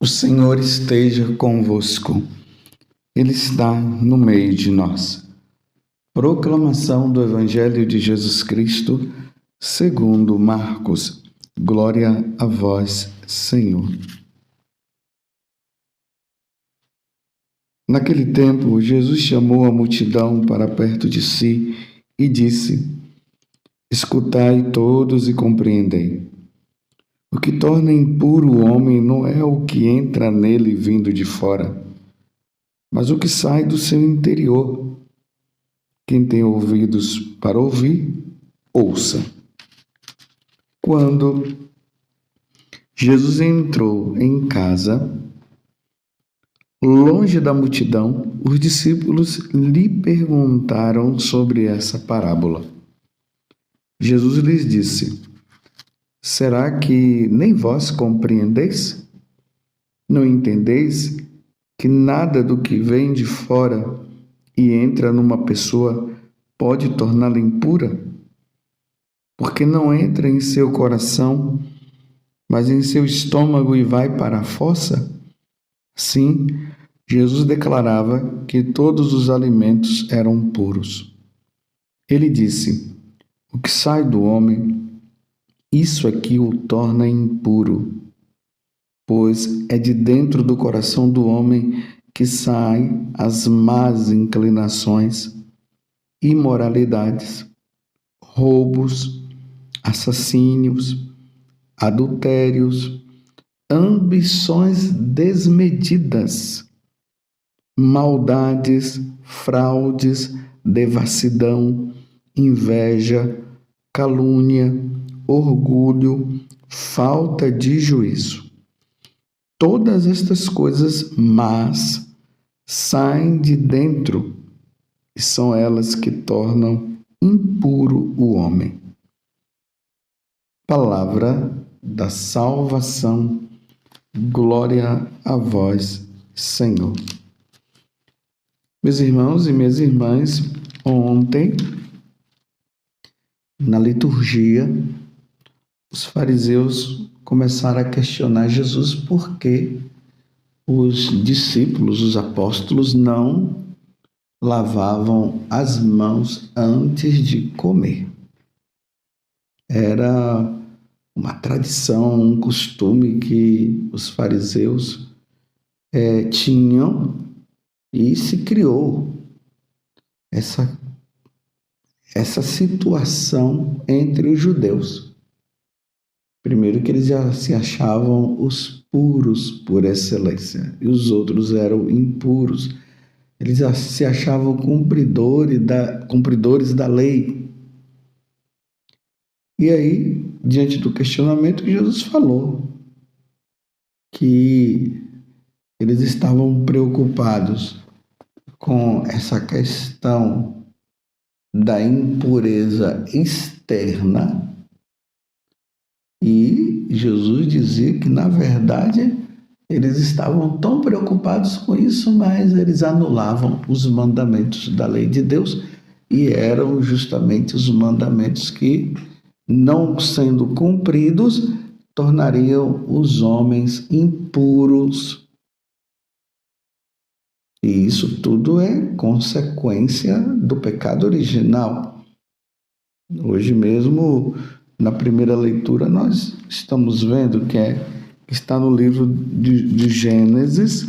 O Senhor esteja convosco. Ele está no meio de nós. Proclamação do Evangelho de Jesus Cristo, segundo Marcos. Glória a vós, Senhor. Naquele tempo, Jesus chamou a multidão para perto de si e disse: Escutai todos e compreendei. O que torna impuro o homem não é o que entra nele vindo de fora, mas o que sai do seu interior. Quem tem ouvidos para ouvir, ouça. Quando Jesus entrou em casa, longe da multidão, os discípulos lhe perguntaram sobre essa parábola. Jesus lhes disse: Será que nem vós compreendeis? Não entendeis que nada do que vem de fora e entra numa pessoa pode torná-la impura? Porque não entra em seu coração, mas em seu estômago e vai para a fossa? Sim, Jesus declarava que todos os alimentos eram puros. Ele disse: O que sai do homem, isso aqui o torna impuro, pois é de dentro do coração do homem que saem as más inclinações, imoralidades, roubos, assassínios, adultérios, ambições desmedidas, maldades, fraudes, devassidão, inveja, calúnia, orgulho, falta de juízo. Todas estas coisas más saem de dentro e são elas que tornam impuro o homem. Palavra da salvação. Glória a vós, Senhor. Meus irmãos e minhas irmãs, ontem, na liturgia, os fariseus começaram a questionar Jesus por que os discípulos, os apóstolos, não lavavam as mãos antes de comer. Era uma tradição, um costume que os fariseus tinham e se criou essa situação entre os judeus. Primeiro que eles já se achavam os puros por excelência e os outros eram impuros. Eles já se achavam cumpridores da lei. E aí, diante do questionamento, Jesus falou que eles estavam preocupados com essa questão da impureza externa. E Jesus dizia que, na verdade, eles estavam tão preocupados com isso, mas eles anulavam os mandamentos da lei de Deus e eram justamente os mandamentos que, não sendo cumpridos, tornariam os homens impuros. E isso tudo é consequência do pecado original. Hoje mesmo, na primeira leitura, nós estamos vendo que está no livro de Gênesis,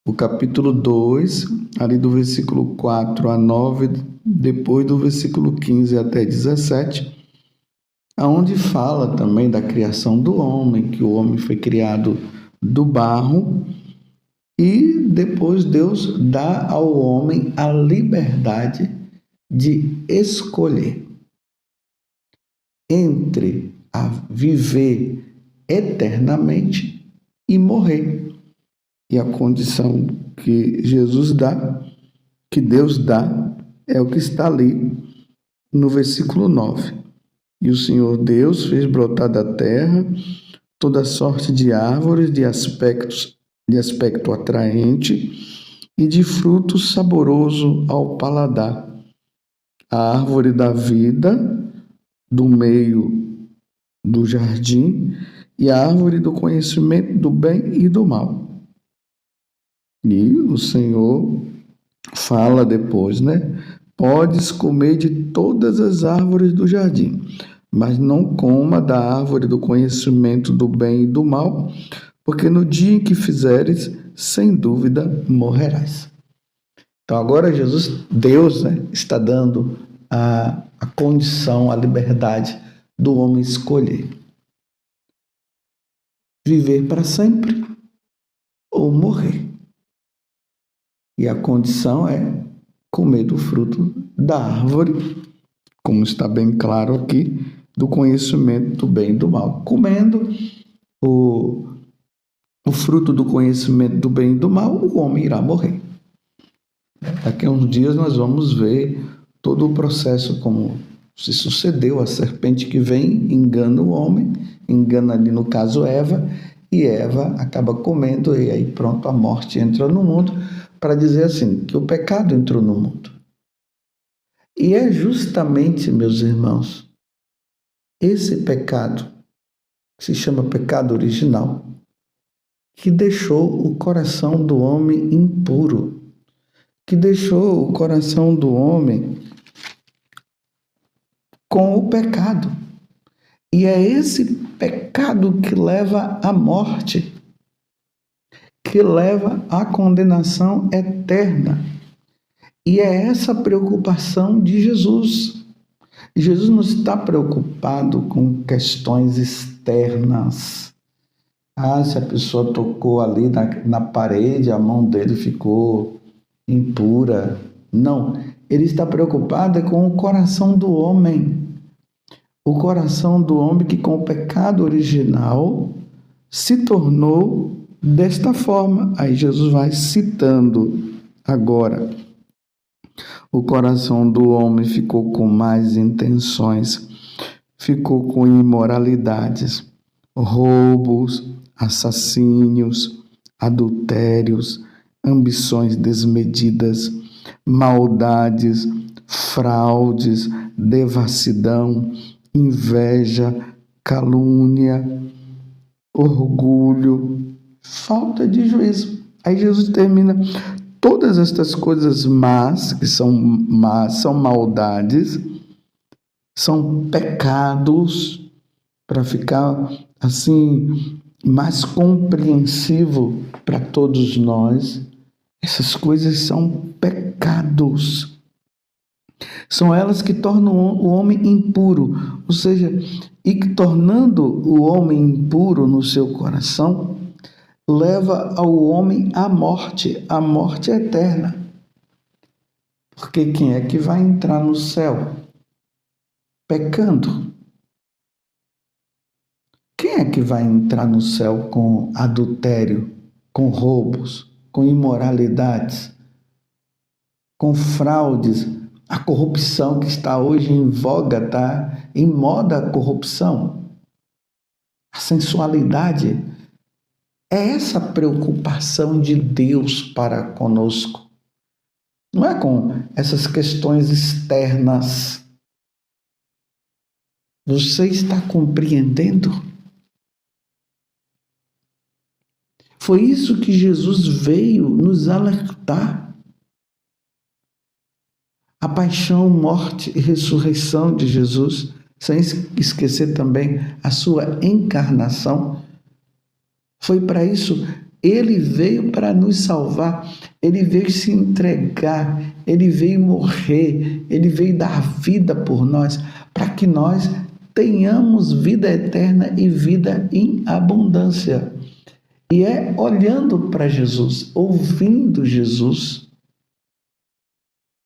o capítulo 2, ali do versículo 4 a 9, depois do versículo 15 até 17, onde fala também da criação do homem, que o homem foi criado do barro, e depois Deus dá ao homem a liberdade de escolher entre a viver eternamente e morrer. E a condição que Jesus dá, que Deus dá, é o que está ali no versículo 9. E o Senhor Deus fez brotar da terra toda sorte de árvores de aspecto atraente e de fruto saboroso ao paladar. A árvore da vida do meio do jardim e a árvore do conhecimento do bem e do mal. E o Senhor fala depois, né? Podes comer de todas as árvores do jardim, mas não coma da árvore do conhecimento do bem e do mal, porque no dia em que fizeres, sem dúvida morrerás. Então agora Deus, né, está dando a condição, a liberdade do homem escolher viver para sempre ou morrer. E a condição é comer do fruto da árvore, como está bem claro aqui, do conhecimento do bem e do mal. Comendo o fruto do conhecimento do bem e do mal, o homem irá morrer. Daqui a uns dias nós vamos ver todo o processo como se sucedeu. A serpente que vem engana o homem, engana ali no caso Eva, e Eva acaba comendo, e aí pronto, a morte entra no mundo, para dizer assim, que o pecado entrou no mundo. E é justamente, meus irmãos, esse pecado, que se chama pecado original, que deixou o coração do homem impuro, que deixou o coração do homem com o pecado. E é esse pecado que leva à morte, que leva à condenação eterna. E é essa preocupação de Jesus. Jesus não está preocupado com questões externas. Se a pessoa tocou ali na parede, a mão dele ficou impura. Não, ele está preocupado com o coração do homem. O coração do homem que com o pecado original se tornou desta forma. Aí Jesus vai citando agora. O coração do homem ficou com más intenções, ficou com imoralidades, roubos, assassínios, adultérios, ambições desmedidas, maldades, fraudes, devassidão, inveja, calúnia, orgulho, falta de juízo. Aí Jesus termina: todas estas coisas más, que são más, são maldades, são pecados, para ficar assim mais compreensivo para todos nós. Essas coisas são pecados. São elas que tornam o homem impuro, ou seja, e que tornando o homem impuro no seu coração, leva ao homem à morte eterna. Porque quem é que vai entrar no céu? Pecando. Quem é que vai entrar no céu com adultério, com roubos, com imoralidades, com fraudes? A corrupção que está hoje em voga, está em moda a corrupção. A sensualidade. É essa preocupação de Deus para conosco. Não é com essas questões externas. Você está compreendendo? Foi isso que Jesus veio nos alertar. A paixão, morte e ressurreição de Jesus, sem esquecer também a sua encarnação, foi para isso. Ele veio para nos salvar, ele veio se entregar, ele veio morrer, ele veio dar vida por nós, para que nós tenhamos vida eterna e vida em abundância. E é olhando para Jesus, ouvindo Jesus,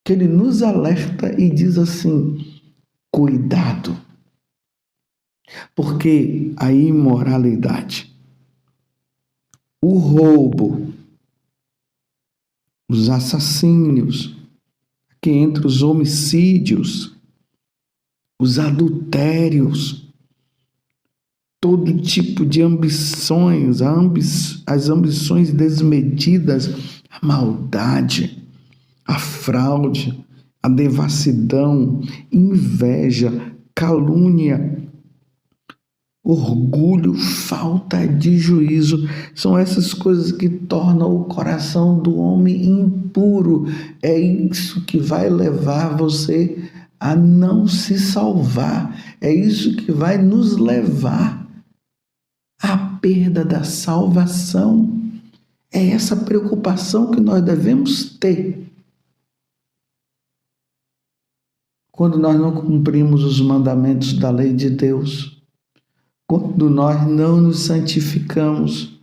que ele nos alerta e diz assim: cuidado, porque a imoralidade, o roubo, os assassínios, aqui entre os homicídios, os adultérios, todo tipo de ambições, as ambições desmedidas, a maldade, a fraude, a devassidão, inveja, calúnia, orgulho, falta de juízo. São essas coisas que tornam o coração do homem impuro. É isso que vai levar você a não se salvar. É isso que vai nos levar à perda da salvação. É essa preocupação que nós devemos ter quando nós não cumprimos os mandamentos da lei de Deus, quando nós não nos santificamos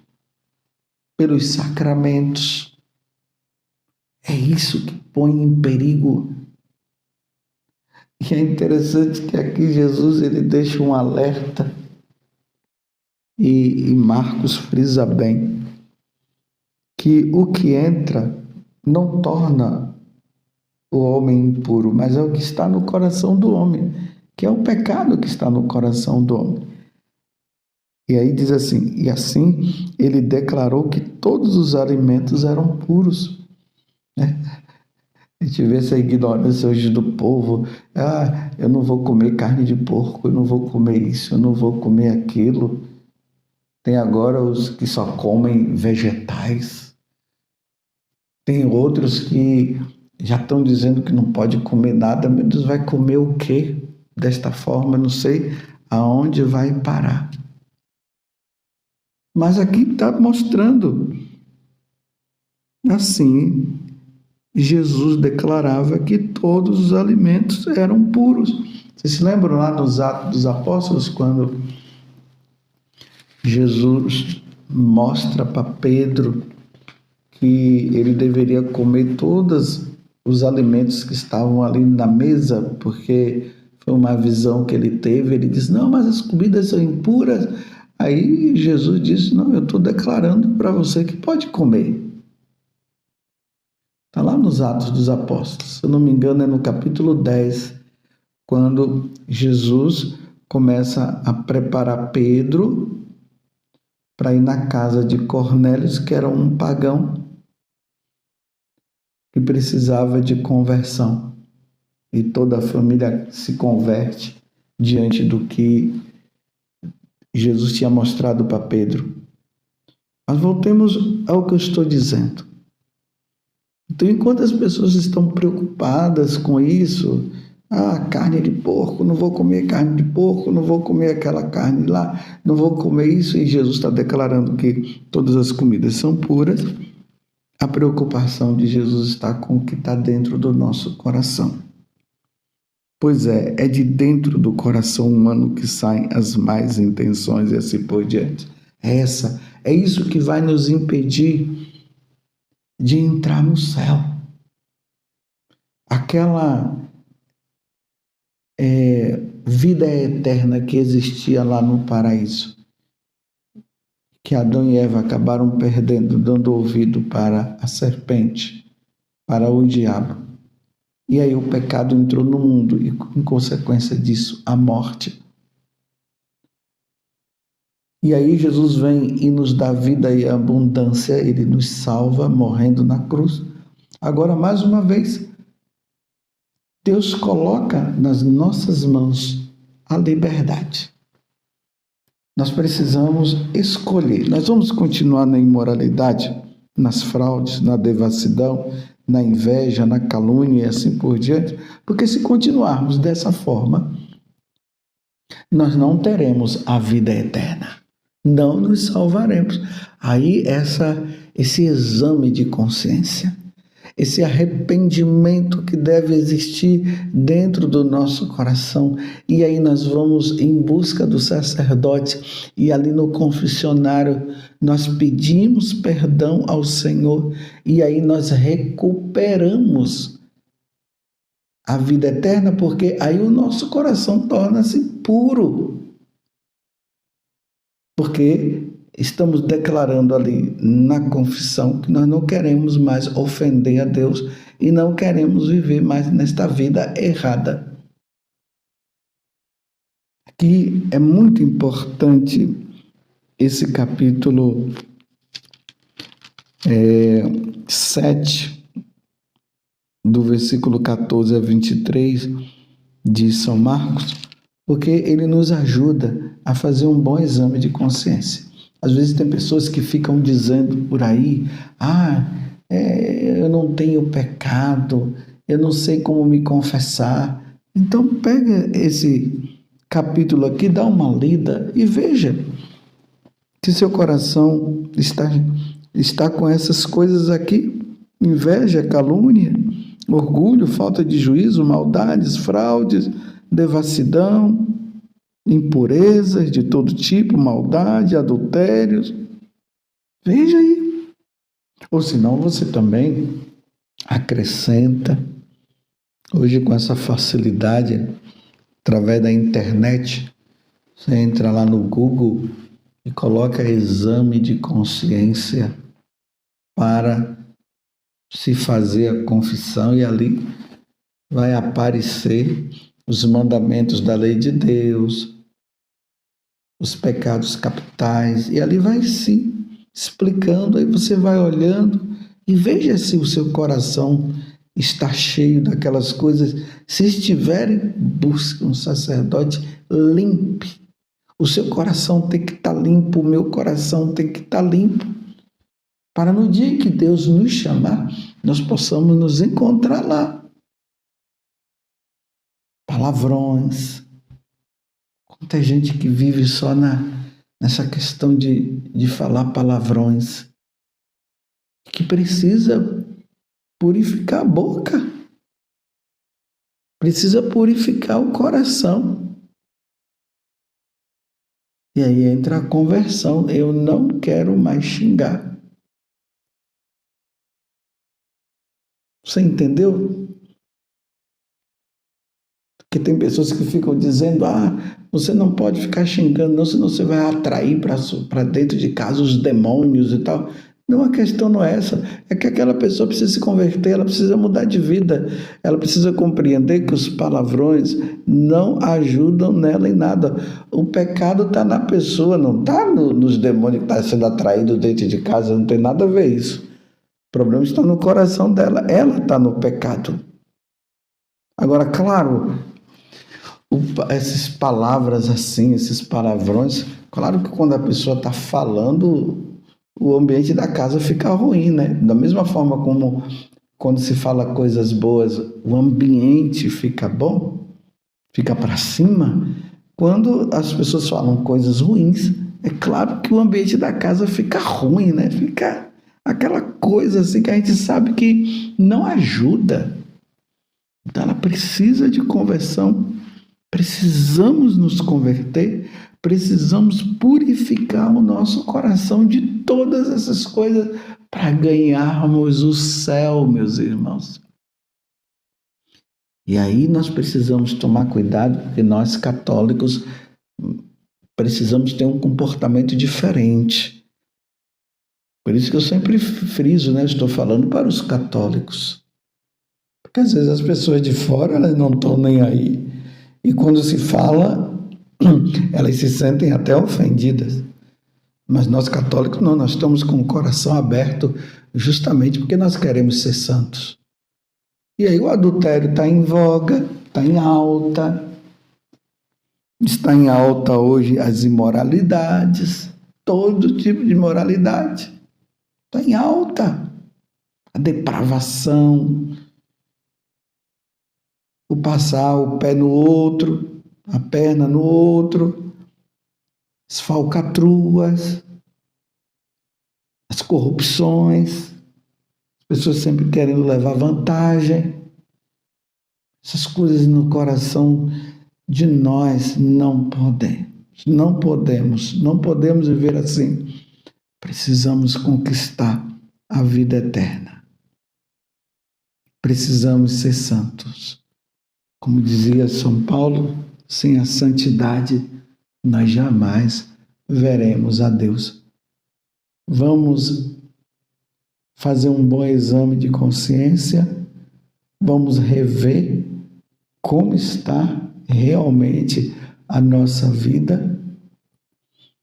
pelos sacramentos. É isso que põe em perigo. E é interessante que aqui Jesus ele deixa um alerta, e Marcos frisa bem, que o que entra não torna o homem impuro, mas é o que está no coração do homem, que é o pecado que está no coração do homem. E aí diz assim, e assim ele declarou que todos os alimentos eram puros. A gente vê essa ignorância hoje do povo. Eu não vou comer carne de porco, eu não vou comer isso, eu não vou comer aquilo. Tem agora os que só comem vegetais. Tem outros que já estão dizendo que não pode comer nada. Meu Deus, vai comer o quê? Desta forma, não sei aonde vai parar. Mas aqui está mostrando. Assim, Jesus declarava que todos os alimentos eram puros. Vocês se lembram lá nos Atos dos Apóstolos, quando Jesus mostra para Pedro que ele deveria comer todos os alimentos que estavam ali na mesa, porque foi uma visão que ele teve. Ele disse, não, mas as comidas são impuras. Aí Jesus disse, não, eu estou declarando para você que pode comer. Está lá nos Atos dos Apóstolos, se eu não me engano é no capítulo 10, quando Jesus começa a preparar Pedro para ir na casa de Cornélio, que era um pagão que precisava de conversão. E toda a família se converte diante do que Jesus tinha mostrado para Pedro. Mas voltemos ao que eu estou dizendo. Então, enquanto as pessoas estão preocupadas com isso, carne de porco, não vou comer carne de porco, não vou comer aquela carne lá, não vou comer isso, e Jesus está declarando que todas as comidas são puras, a preocupação de Jesus está com o que está dentro do nosso coração. Pois é de dentro do coração humano que saem as más intenções e assim por diante. É isso que vai nos impedir de entrar no céu. Aquela vida eterna que existia lá no paraíso, que Adão e Eva acabaram perdendo, dando ouvido para a serpente, para o diabo. E aí o pecado entrou no mundo e, em consequência disso, a morte. E aí Jesus vem e nos dá vida e abundância, ele nos salva morrendo na cruz. Agora, mais uma vez, Deus coloca nas nossas mãos a liberdade. Nós precisamos escolher. Nós vamos continuar na imoralidade, nas fraudes, na devassidão, na inveja, na calúnia e assim por diante, porque se continuarmos dessa forma, nós não teremos a vida eterna. Não nos salvaremos. Aí esse exame de consciência, esse arrependimento que deve existir dentro do nosso coração, e aí nós vamos em busca do sacerdote, e ali no confessionário nós pedimos perdão ao Senhor, e aí nós recuperamos a vida eterna, porque aí o nosso coração torna-se puro. Porque estamos declarando ali na confissão que nós não queremos mais ofender a Deus e não queremos viver mais nesta vida errada. Aqui é muito importante esse capítulo 7, do versículo 14 a 23 de São Marcos, porque ele nos ajuda a fazer um bom exame de consciência. Às vezes tem pessoas que ficam dizendo por aí, eu não tenho pecado, eu não sei como me confessar. Então pega esse capítulo aqui, dá uma lida e veja se seu coração está com essas coisas aqui: inveja, calúnia, orgulho, falta de juízo, maldades, fraudes, devassidão, impurezas de todo tipo, maldade, adultérios. Veja aí. Ou senão você também acrescenta, hoje com essa facilidade, através da internet, você entra lá no Google e coloca exame de consciência para se fazer a confissão, e ali vai aparecer os mandamentos da lei de Deus, os pecados capitais, e ali vai sim explicando. Aí você vai olhando e veja se o seu coração está cheio daquelas coisas. Se estiverem, busque um sacerdote, limpe. O seu coração tem que estar limpo, o meu coração tem que estar limpo, para no dia que Deus nos chamar, nós possamos nos encontrar lá. Palavrões. Quanta gente que vive só nessa questão de falar palavrões, que precisa purificar a boca, precisa purificar o coração. E aí entra a conversão. Eu não quero mais xingar. Você entendeu? Porque tem pessoas que ficam dizendo, você não pode ficar xingando, não, senão você vai atrair para dentro de casa os demônios e tal. Não, a questão não é essa. É que aquela pessoa precisa se converter, ela precisa mudar de vida. Ela precisa compreender que os palavrões não ajudam nela em nada. O pecado está na pessoa, não está nos demônios que estão sendo atraídos dentro de casa, não tem nada a ver isso. O problema está no coração dela, ela está no pecado. Agora, claro, essas palavras assim, esses palavrões, claro que quando a pessoa está falando, o ambiente da casa fica ruim, né? Da mesma forma como quando se fala coisas boas, o ambiente fica bom, fica para cima. Quando as pessoas falam coisas ruins, é claro que o ambiente da casa fica ruim, né? Fica aquela coisa assim que a gente sabe que não ajuda. Então ela precisa de conversão. Precisamos nos converter, precisamos purificar o nosso coração de todas essas coisas para ganharmos o céu, meus irmãos. E aí nós precisamos tomar cuidado, porque nós católicos precisamos ter um comportamento diferente. Por isso que eu sempre friso, né? Estou falando para os católicos. Porque às vezes as pessoas de fora, elas não estão nem aí. E quando se fala, elas se sentem até ofendidas. Mas nós católicos não, nós estamos com o coração aberto justamente porque nós queremos ser santos. E aí o adultério está em voga, está em alta. Está em alta hoje as imoralidades, todo tipo de imoralidade. Está em alta. A depravação, o passar o pé no outro, a perna no outro, as falcatruas, as corrupções, as pessoas sempre querendo levar vantagem. Essas coisas no coração de nós não podemos viver assim. Precisamos conquistar a vida eterna. Precisamos ser santos. Como dizia São Paulo, sem a santidade nós jamais veremos a Deus. Vamos fazer um bom exame de consciência, vamos rever como está realmente a nossa vida.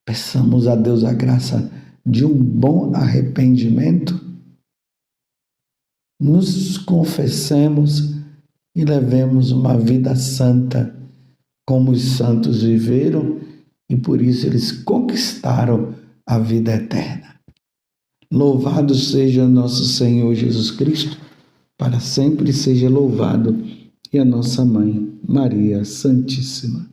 Peçamos a Deus a graça de um bom arrependimento, nos confessemos e levemos uma vida santa, como os santos viveram e por isso eles conquistaram a vida eterna. Louvado seja nosso Senhor Jesus Cristo, para sempre seja louvado, e a nossa Mãe, Maria Santíssima.